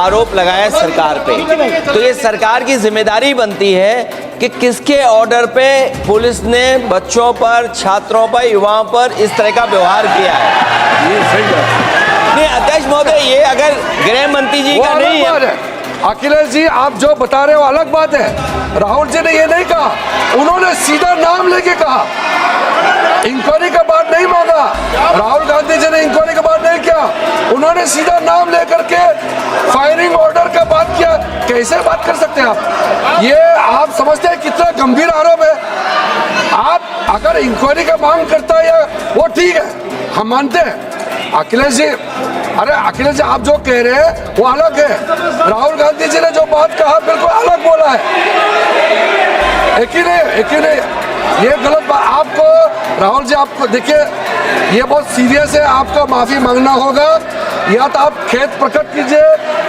आरोप लगाया सरकार पे, तो ये सरकार की जिम्मेदारी बनती है कि किसके ऑर्डर पे पुलिस ने बच्चों पर, छात्रों पर, युवाओं पर इस तरह का व्यवहार किया है। ये सही है। नहीं अध्यक्ष महोदय, ये अगर गृह मंत्री जी का नहीं है। अखिलेश जी, आप जो बता रहे हो अलग बात है। राहुल जी ने ये नहीं कहा, उन्होंने सीधा नाम लेके कहा, इंक्वायरी का बात नहीं मांगा। राहुल गांधी जी ने इंक्वायरी का बात नहीं किया, उन्होंने सीधा नाम लेकर के फायरिंग ऑर्डर का बात किया। कैसे बात कर सकते हैं आप? ये आप समझते हैं कितना गंभीर आरोप है? आप अगर इंक्वायरी का मांग करता है वो ठीक है, हम मानते हैं। अखिलेश जी, अरे अखिलेश जी, आप जो कह रहे हैं वो अलग है। राहुल गांधी जी ने जो बात कहा बिल्कुल अलग बोला है। एक ही नहीं, ये गलत बात। आपको राहुल जी, आपको देखिए, ये बहुत सीरियस है, आपको माफी मांगना होगा, या तो आप खेद प्रकट कीजिए,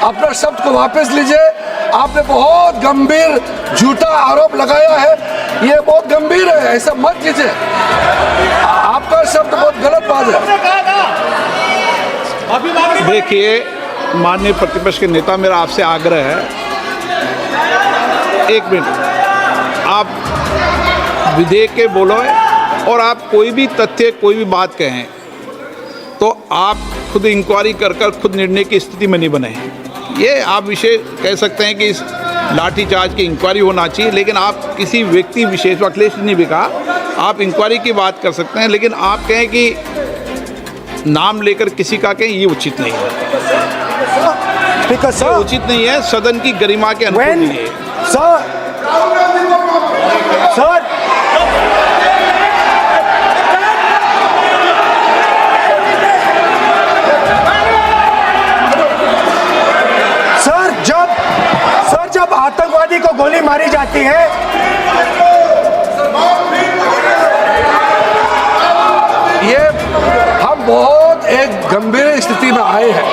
अपना शब्द को वापस लीजिए। आपने बहुत गंभीर झूठा आरोप लगाया है, ये बहुत गंभीर है, ऐसा मत कीजिए। आपका शब्द बहुत गलत बात है। देखिए माननीय प्रतिपक्ष के नेता, मेरा आपसे आग्रह है, एक मिनट, आप विधेयक के बोलो और आप कोई भी तथ्य, कोई भी बात कहें तो आप खुद इंक्वायरी कर खुद निर्णय की स्थिति में नहीं बने। ये आप विषय कह सकते हैं कि इस लाठीचार्ज की इंक्वायरी होना चाहिए, लेकिन आप किसी व्यक्ति विशेष, अखिलेश ने भी कहा, आप इंक्वायरी की बात कर सकते हैं, लेकिन आप कहें कि नाम लेकर किसी का कहें, ये उचित नहीं है। Because, उचित नहीं है, सदन की गरिमा के अनुकूल नहीं है। सर जब आतंकवादी को गोली मारी जाती है, ये हम बहुत एक गंभीर स्थिति में आए हैं।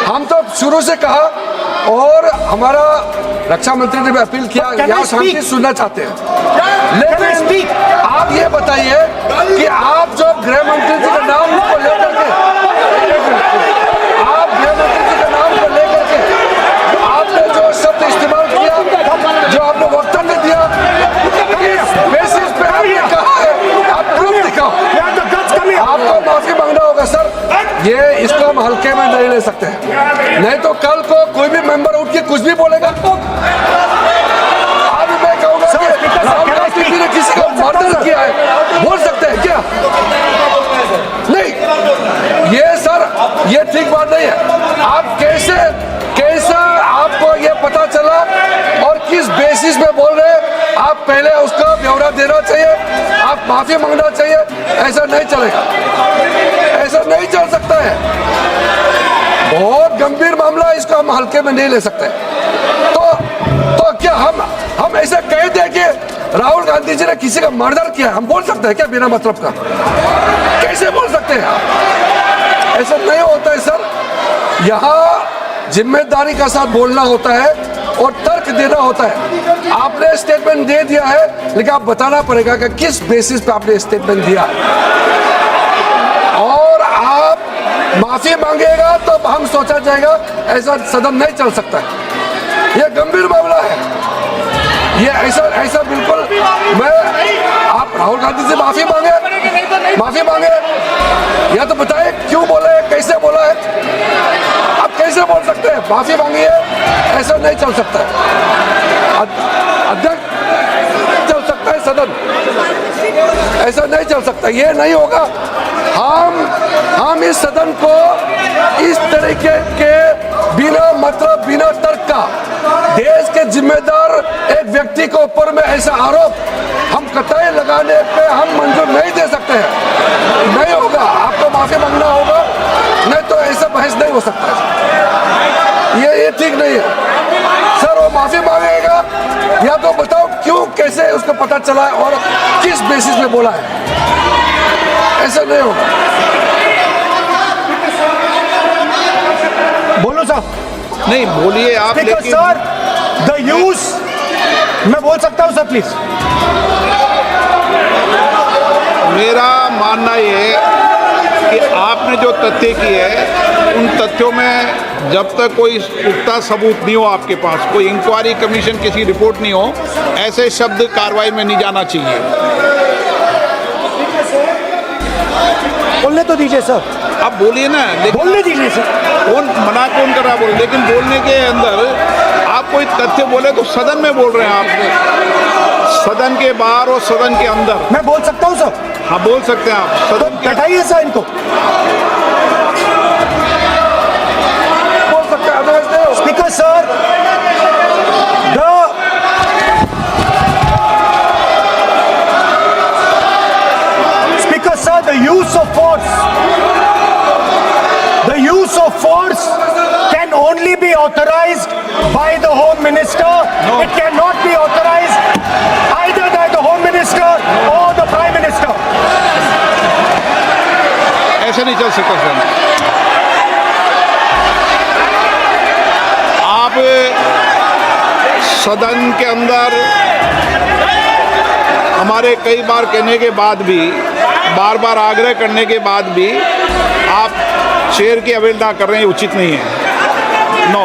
हम तो शुरू से कहा, और हमारा रक्षा मंत्री ने भी अपील किया, यहाँ शांति सुनना चाहते हैं। लेकिन आप ये बताइए कि आप जो गृह मंत्री जी का नाम को लेकर के, आप गृह मंत्री जी का नाम को लेकर के आपने जो शब्द इस्तेमाल किया, जो आपने वक्तव्य दिया, इस बेसिस पे आपने कहा है, आप प्रूफ दिखाओ। आपको माफी मांगना होगा सर, ये इसको हम हल्के में नहीं ले सकते हैं, नहीं तो कल को कोई भी मेंबर उठ के कुछ भी बोलेगा तो आज मैं कहूँगा कि राहुल गांधी जी ने किसी को मर्डर किया है, बोल सकते हैं क्या? नहीं, ये सर, ये ठीक बात नहीं है। आप कैसे आपको ये पता चला और किस बेसिस पे बोल रहे हैं? आप पहले उसका ब्यौरा देना चाहिए, आप माफी मांगना चाहिए। ऐसा नहीं चलेगा, ऐसा नहीं चल सकता है, बहुत गंभीर मामला, इसको हम हल्के में नहीं ले सकते। तो क्या हम ऐसा कह दें कि राहुल गांधी जी ने किसी का मर्डर किया, हम बोल सकते हैं क्या बिना मतलब का? कैसे बोल सकते हैं? ऐसा नहीं होता है सर, यहाँ जिम्मेदारी का साथ बोलना होता है और तर्क देना होता है। आपने स्टेटमेंट दे दिया है, लेकिन आप बताना पड़ेगा कि किस बेसिस पे आपने स्टेटमेंट दिया, और आप माफी मांगेगा तो हम सोचा जाएगा। ऐसा सदन नहीं चल सकता है, यह गंभीर मामला है, ये ऐसा बिल्कुल। आप राहुल गांधी से माफी मांगे, या तो बताए क्यों बोला है, कैसे बोला है। आप कैसे बोल सकते हैं? माफी मांगिए, ऐसा नहीं चल सकता है। अध्यक्ष चल सकता है सदन, ऐसा नहीं चल सकता, ये नहीं होगा। हम इस सदन को इस तरीके के बिना मतलब, बिना तर्क का, देश के जिम्मेदार एक व्यक्ति के ऊपर में ऐसा आरोप हम कतई लगाने पे हम मंजूर नहीं दे सकते हैं। नहीं होगा, आपको माफी मांगना होगा, नहीं तो ऐसा बहस नहीं हो सकता है। ये ठीक नहीं है सर, वो माफी मांगेगा, या तो बताओ क्यों, कैसे उसको पता चला है और किस बेसिस पे बोला है। ऐसा नहीं होगा। बोलो साहब। नहीं बोलिए आप, लेकिन सर द यूज, मैं बोल सकता हूं सर प्लीज? मेरा मानना ये कि आपने जो तथ्य किए हैं उन तथ्यों में जब तक कोई पुख्ता सबूत नहीं हो आपके पास, कोई इंक्वायरी कमीशन किसी रिपोर्ट नहीं हो, ऐसे शब्द कार्रवाई में नहीं जाना चाहिए। बोलने तो दीजिए सर, आप बोलिए ना, लेकिन बोलने दीजिए सर। कौन मना कौन कर रहा बोले, लेकिन बोलने के अंदर आप कोई तथ्य बोले तो सदन में बोल रहे हैं आप, सदन के बाहर और सदन के अंदर। मैं बोल सकता हूँ सर? हाँ बोल सकते हैं आप, तो सदन के बैठाइए सर इनको। बोल सकते हैं, आदेश दो। Speaker sir, the use of force can only be authorized by the Home Minister. No. It cannot be authorized either by the Home Minister or the Prime Minister. ऐसे नहीं चल सकता सर। आप सदन के अंदर हमारे कई बार कहने के बाद भी, बार बार आग्रह करने के बाद भी आप शेर की अवहेलना कर रहे हैं, उचित नहीं है। नो,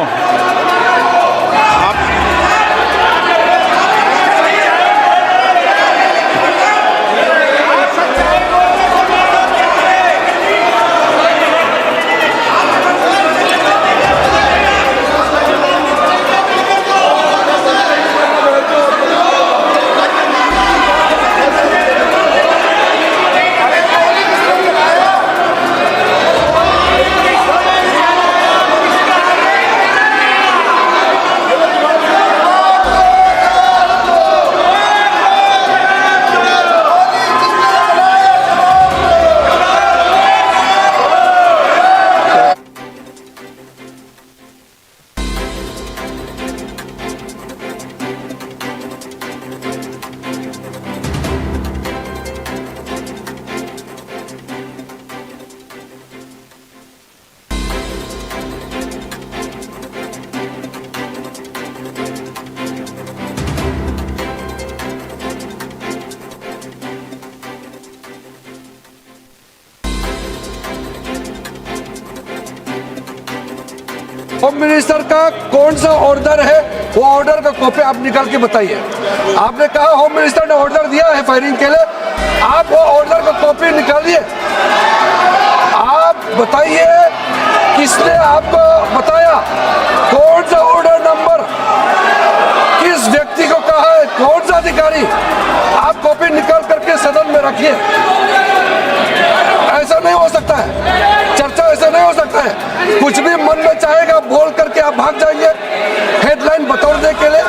होम मिनिस्टर का कौन सा ऑर्डर है, वो ऑर्डर का कॉपी आप निकाल के बताइए। आपने कहा होम मिनिस्टर ने ऑर्डर दिया है फायरिंग के लिए, आप वो ऑर्डर का कॉपी निकालिए। आप बताइए किसने आपको बताया, कौन सा ऑर्डर नंबर, किस व्यक्ति को कहा है, कौन सा अधिकारी। आप कॉपी निकाल करके सदन में रखिए। ऐसा नहीं हो सकता है, चर्चा ऐसा नहीं हो सकता है। कुछ भी मन में चाहेगा बोल करके आप भाग जाएंगे हेडलाइन बतौरने के लिए।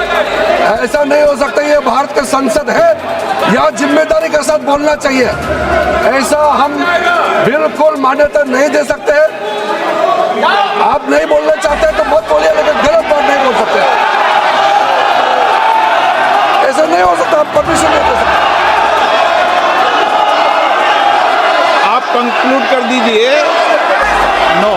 ऐसा नहीं हो सकता। ये भारत का संसद है, यहाँ जिम्मेदारी के साथ बोलना चाहिए। ऐसा हम बिल्कुल मान्यता नहीं दे सकते हैं। आप नहीं बोलना चाहते तो मत बोलिए, लेकिन गलत बात नहीं बोल सकते। ऐसा नहीं हो सकता, आप परमिशन नहीं दे सकते। आप कंक्लूड कर दीजिए। नो,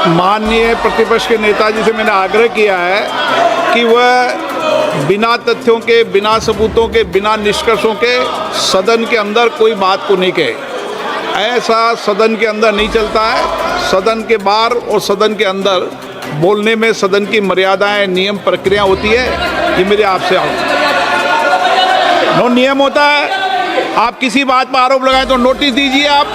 माननीय प्रतिपक्ष के नेताजी से मैंने आग्रह किया है कि वह बिना तथ्यों के, बिना सबूतों के, बिना निष्कर्षों के सदन के अंदर कोई बात को नहीं कहे। ऐसा सदन के अंदर नहीं चलता है। सदन के बाहर और सदन के अंदर बोलने में सदन की मर्यादाएं, नियम, प्रक्रिया होती है। ये मेरे आपसे नो नियम होता है। आप किसी बात पर आरोप लगाएं तो नोटिस दीजिए। आप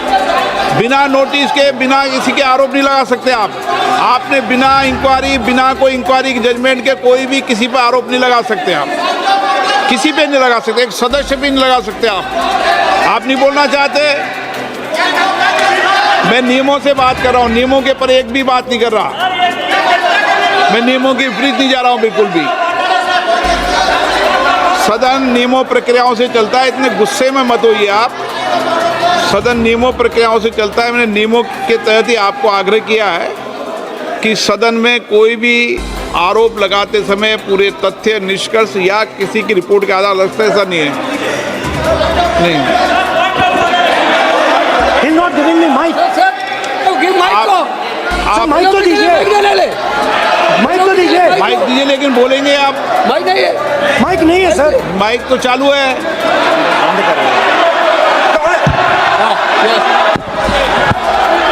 बिना नोटिस के, बिना किसी के आरोप नहीं लगा सकते। आपने बिना इंक्वायरी, बिना कोई इंक्वायरी की जजमेंट के कोई भी किसी पर आरोप नहीं लगा सकते। आप किसी पे नहीं लगा सकते, एक सदस्य भी नहीं लगा सकते। आप नहीं बोलना चाहते, मैं नियमों से बात कर रहा हूँ, नियमों के पर एक भी बात नहीं कर रहा। मैं नियमों के विपरीत नहीं जा रहा हूँ बिल्कुल भी। सदन नियमों प्रक्रियाओं से चलता है, इतने गुस्से में मत होइए आप। सदन नियमों प्रक्रियाओं से चलता है। मैंने नियमों के तहत ही आपको आग्रह किया है कि सदन में कोई भी आरोप लगाते समय पूरे तथ्य, निष्कर्ष या किसी की रिपोर्ट के आधार लगता है, ऐसा नहीं है। नहीं, He's not giving me mic. आप माइक तो दीजिए। माइक तो दीजिए। माइक दीजिए, लेकिन बोलेंगे आप। माइक नहीं है। माइक नहीं है सर। माइक तो चालू है।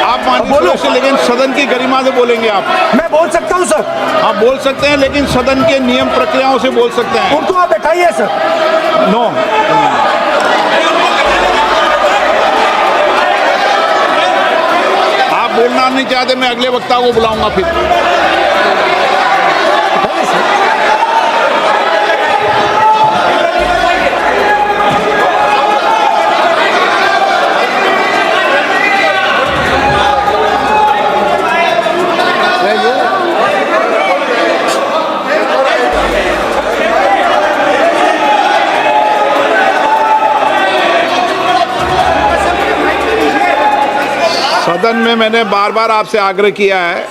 आप माननीय सदस्य, लेकिन सदन की गरिमा से बोलेंगे आप। मैं बोल सकता हूँ सर। आप बोल सकते हैं, लेकिन सदन के नियम प्रक्रियाओं से बोल सकते हैं। उनको आप बैठाइए सर। नो, आप बोलना नहीं चाहते, मैं अगले वक्ता को बुलाऊंगा फिर। सदन में मैंने बार बार आपसे आग्रह किया है,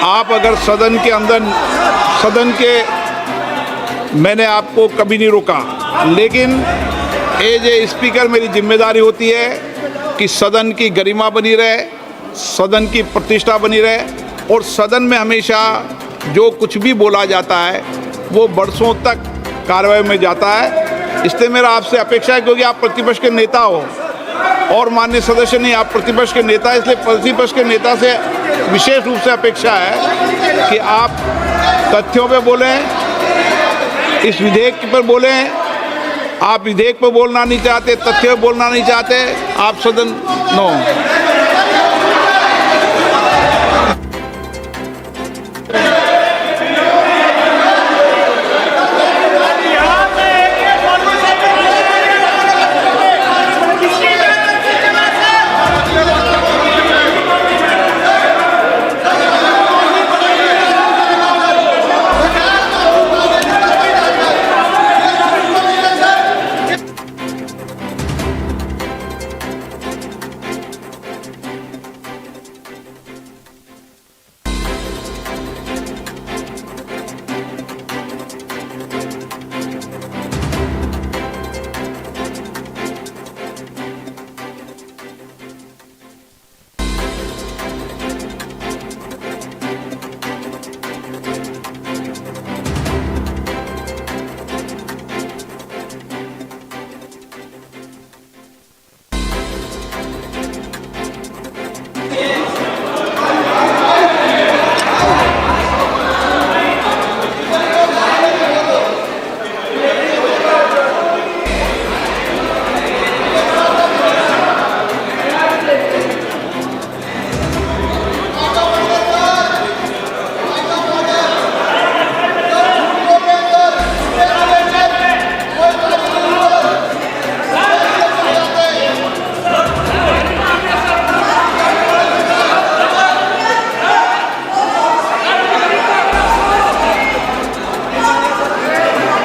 आप अगर सदन के अंदर, मैंने आपको कभी नहीं रोका, लेकिन एज ए स्पीकर मेरी जिम्मेदारी होती है कि सदन की गरिमा बनी रहे, सदन की प्रतिष्ठा बनी रहे, और सदन में हमेशा जो कुछ भी बोला जाता है वो बरसों तक कार्रवाई में जाता है। इसलिए मेरा आपसे अपेक्षा है, क्योंकि आप प्रतिपक्ष के नेता हो और माननीय सदस्य नहीं, आप प्रतिपक्ष के नेता, इसलिए प्रतिपक्ष के नेता से विशेष रूप से अपेक्षा है कि आप तथ्यों पे बोलें, इस विधेयक पर बोलें। आप विधेयक पर बोलना नहीं चाहते, तथ्य पे बोलना नहीं चाहते, आप सदन नो।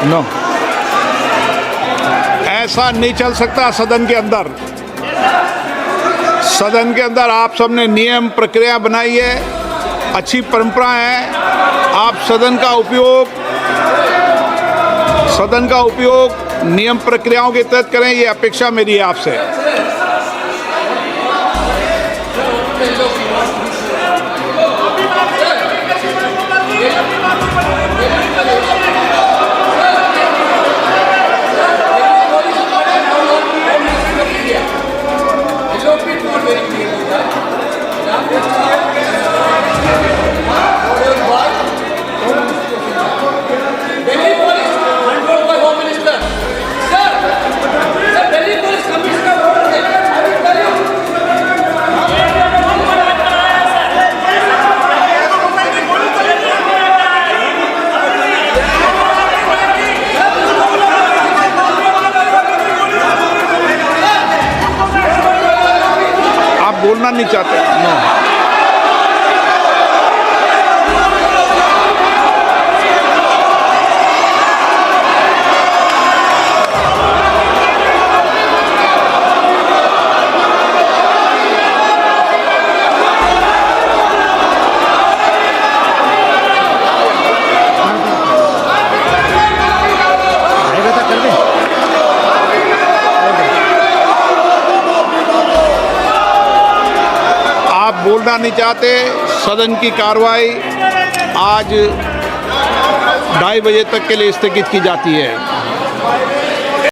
नो, ऐसा नहीं चल सकता सदन के अंदर। सदन के अंदर आप सबने नियम प्रक्रिया बनाई है, अच्छी परंपरा है। आप सदन का उपयोग नियम प्रक्रियाओं के तहत करें, ये अपेक्षा मेरी है आपसे। बोलना नहीं चाहते। नो, बोलना नहीं चाहते, सदन की कार्रवाई आज 2:30 बजे तक के लिए स्थगित की जाती है।